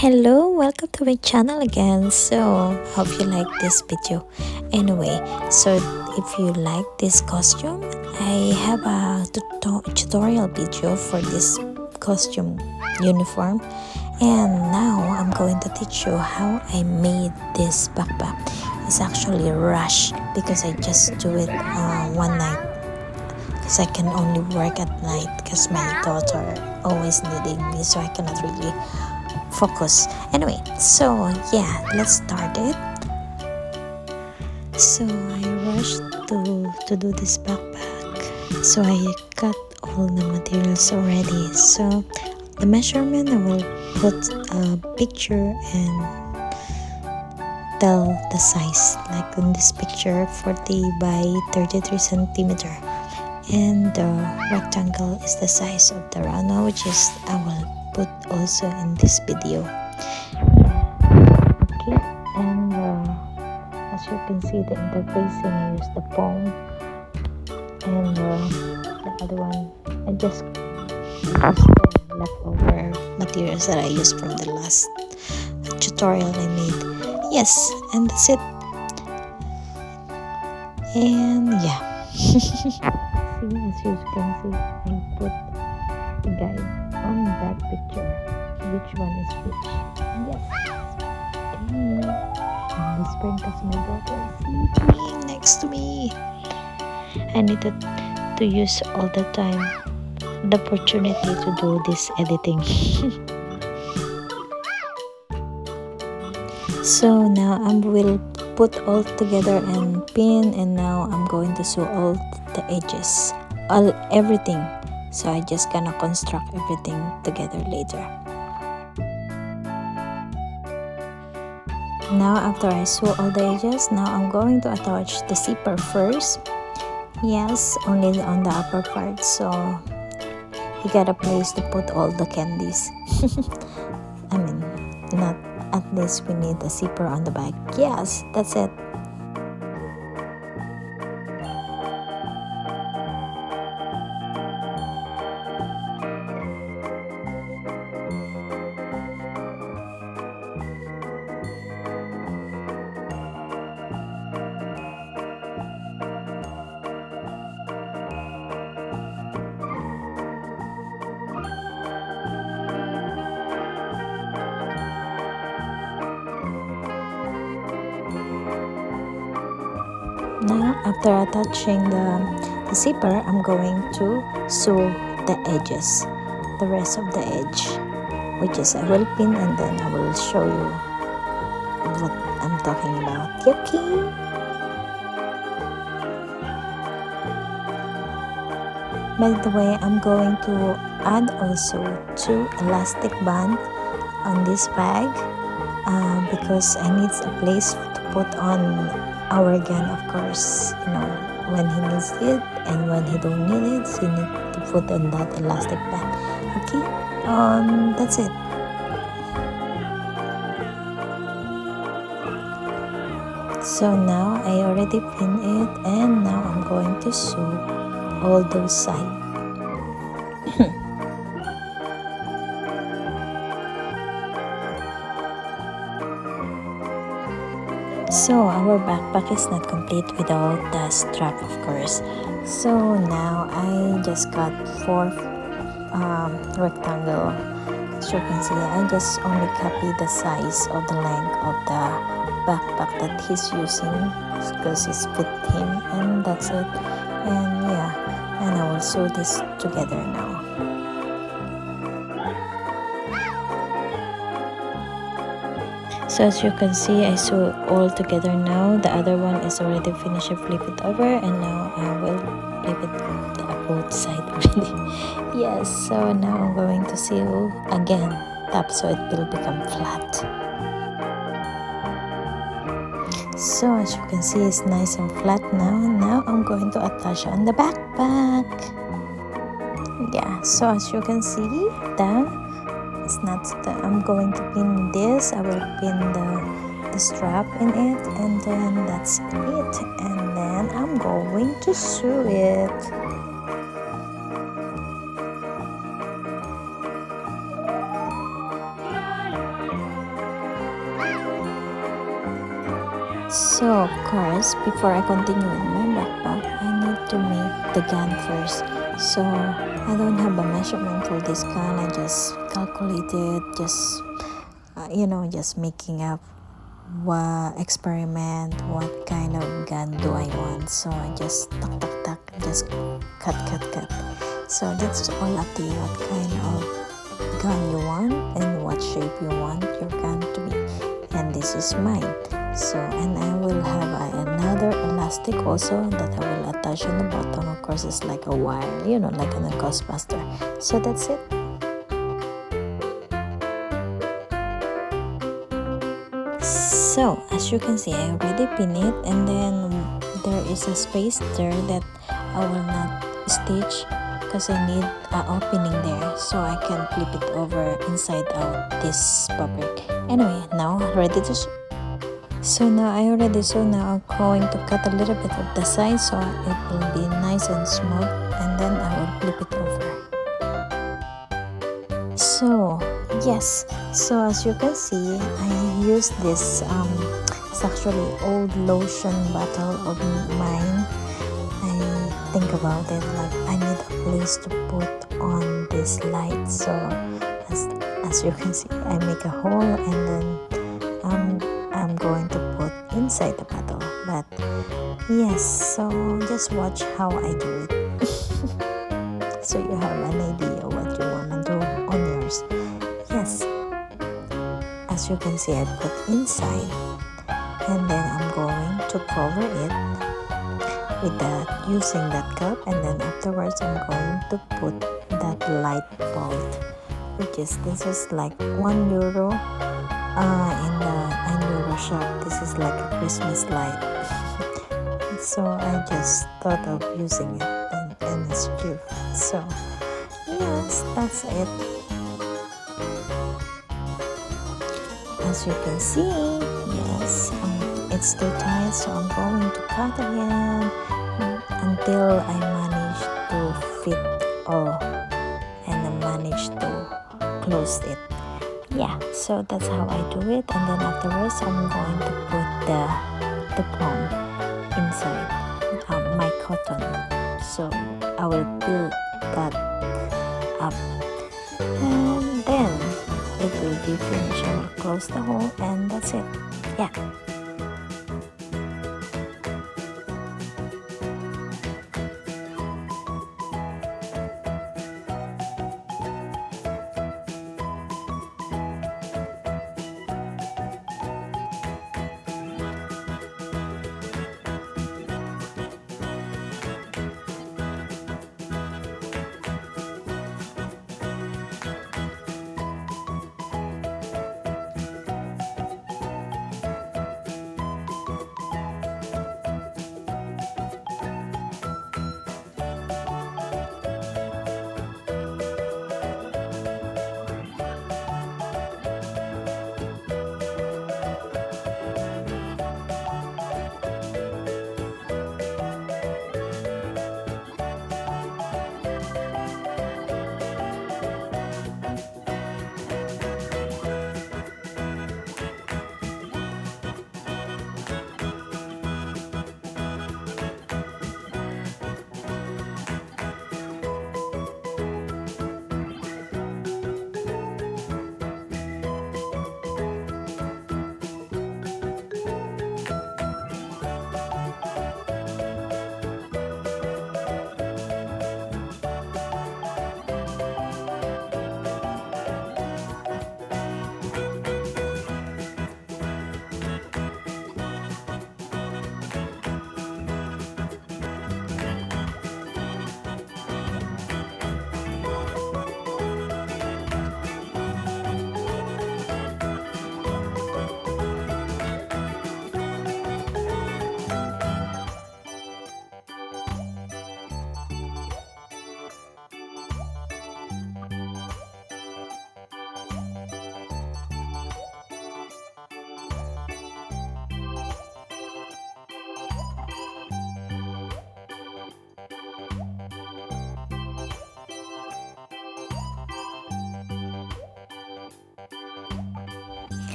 Hello, welcome to my channel again. So hope you like this video. Anyway, so if you like this costume, I have a tutorial video for this costume uniform, and now I'm going to teach you how I made this backpack. It's actually rushed because I just do it one night, because I can only work at night because my daughter always needing me, so I cannot really focus. Anyway, so yeah, let's start it. So I rushed to do this backpack, so I cut all the materials already. So the measurement, I will put a picture and tell the size, like in this picture 40 by 33 centimeter, and the rectangle is the size of the round one, which is I will put also in this video. Okay, and as you can see, the interfacing, I use the foam, and the other one I just use the leftover materials that I used from the last tutorial I made. Yes, and that's it. And yeah. See, as you can see, I put the guide on that picture, which one is which. Yes. Okay. I'm whispering because my daughter is sleeping next to me. I needed to use all the time the opportunity to do this editing. So now I will put all together and pin, and now I'm going to sew all the edges, everything. So I just gonna construct everything together later. Now after I sew all the edges, now I'm going to attach the zipper first. Yes, only on the upper part, so you got a place to put all the candies. I mean, not at least we need a zipper on the back. Yes, that's it. Now, after attaching the zipper, I'm going to sew the edges, the rest of the edge, which is I will pin, and then I will show you what I'm talking about. Okay. By the way, I'm going to add also 2 elastic band on this bag because I need a place to put on our gun, of course, when he needs it, and when he don't need it, so you need to put in that elastic band. Okay, that's it. So now I already pinned it, and now I'm going to sew all those sides. So our backpack is not complete without the strap, of course. So now I just got 4 rectangle. As you can see, I just only copy the size of the length of the backpack that he's using because it's fit him, and that's it. And yeah, and I will sew this together now. So as you can see, I sew all together now. The other one is already finished. I flip it over, and now I will flip it both sides already. Yes, so now I'm going to sew again top, so it will become flat. So as you can see, it's nice and flat now. Now I'm going to attach on the backpack. Yeah, so as you can see, it's not I'm going to pin this. I will pin the strap in it, and then that's it, and then I'm going to sew it. So of course, before I continue with my backpack, I need to make the gun first. So I don't have a measurement for this gun. I just calculated, just making up what experiment, what kind of gun do I want. So I just tuck tuck tuck, just cut. So that's all up to you what kind of gun you want and what shape you want your gun to be. And this is mine. So, and I will have another elastic also that I will attach on the bottom. Of course, it's like a wire, like on a Ghostbuster. So that's it. So as you can see, I already pin it, and then there is a space there that I will not stitch because I need an opening there so I can flip it over inside out this fabric. Anyway, now ready to sew. So now I already sew. Now I'm going to cut a little bit of the side so it will be nice and smooth, and then I will flip it over. So yes, so as you can see, I use this it's actually old lotion bottle of mine. I think about it like I need a place to put on this light. So as you can see, I make a hole, and then I'm going to put inside the bottle. But yes, so just watch how I do it. So you have an idea what you want to do on yours. Yes, as you can see, I put inside, and then I'm going to cover it with that, using that cup, and then afterwards I'm going to put that light bulb, which is, this is like €1 in the €1 shop. This is like a Christmas light. So I just thought of using it, and it's cute. So yes, that's it. As you can see, yes, it's too tight, so I'm going to cut again until I manage to fit all, and I manage to close it. Yeah, so that's how I do it, and then afterwards I'm going to put the plum inside my cotton. So I will build that up, and then it will be finished. I will close the hole, and that's it. Yeah.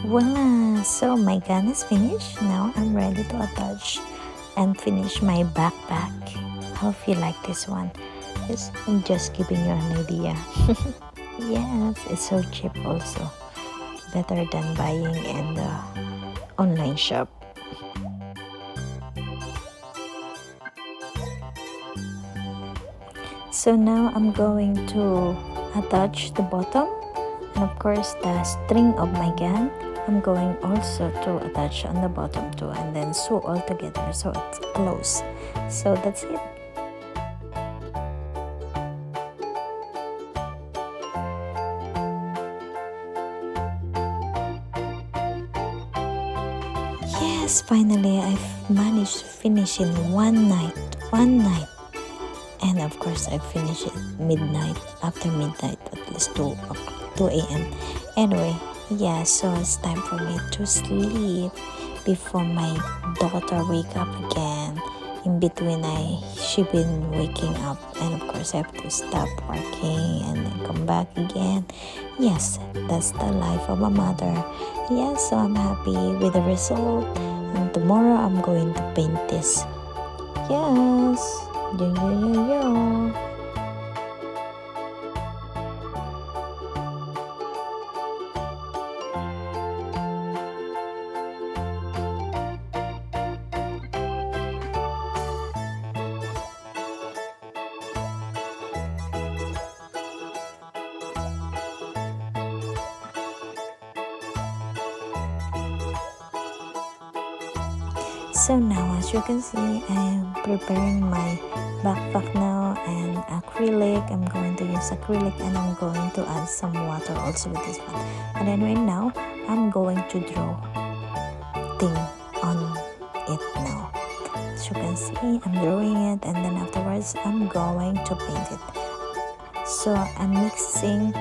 Voila! So my gun is finished. Now I'm ready to attach and finish my backpack. Hope you like this one. I'm just giving you an idea. Yes, it's so cheap also. Better than buying in the online shop. So now I'm going to attach the bottom and of course the string of my gun. I'm going also to attach on the bottom too and then sew all together so it's close. So that's it. Yes, finally I've managed to finish in one night. And of course I finished it midnight, after midnight, at least 2 a.m. Anyway, yeah, so it's time for me to sleep before my daughter wake up again. In between she been waking up and of course I have to stop working and then come back again. Yes, that's the life of a mother. Yes, so I'm happy with the result and tomorrow I'm going to paint this. Yes. Yo, yo, yo, yo. So now as you can see, I am preparing my backpack now and acrylic. I'm going to use acrylic and I'm going to add some water also with this one. And anyway, now I'm going to draw thing on it now. As you can see, I'm drawing it and then afterwards I'm going to paint it. So I'm mixing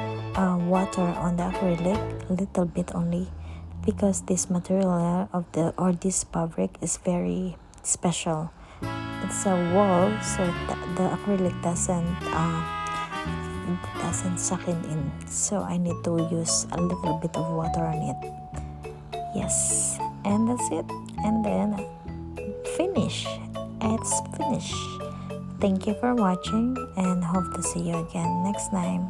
water on the acrylic, a little bit only, because this material of this fabric is very special. It's a wool, so the acrylic doesn't suck it in. So I need to use a little bit of water on it. Yes, and that's it. And then finish. It's finished. Thank you for watching and hope to see you again next time.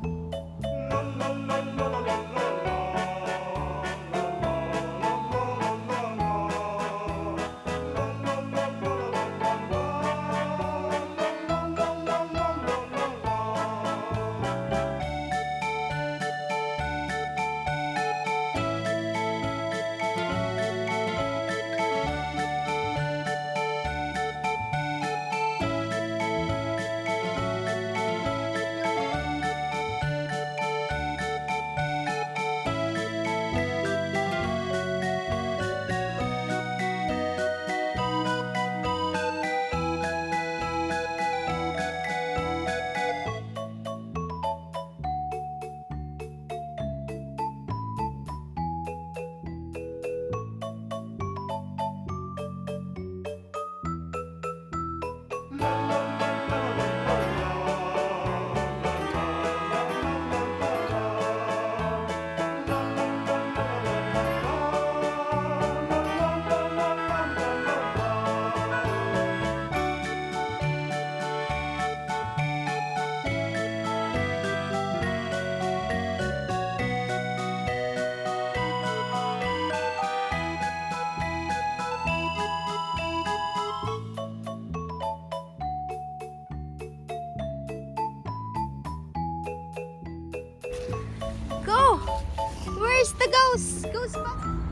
Go! Where's the ghost? Ghostbuster!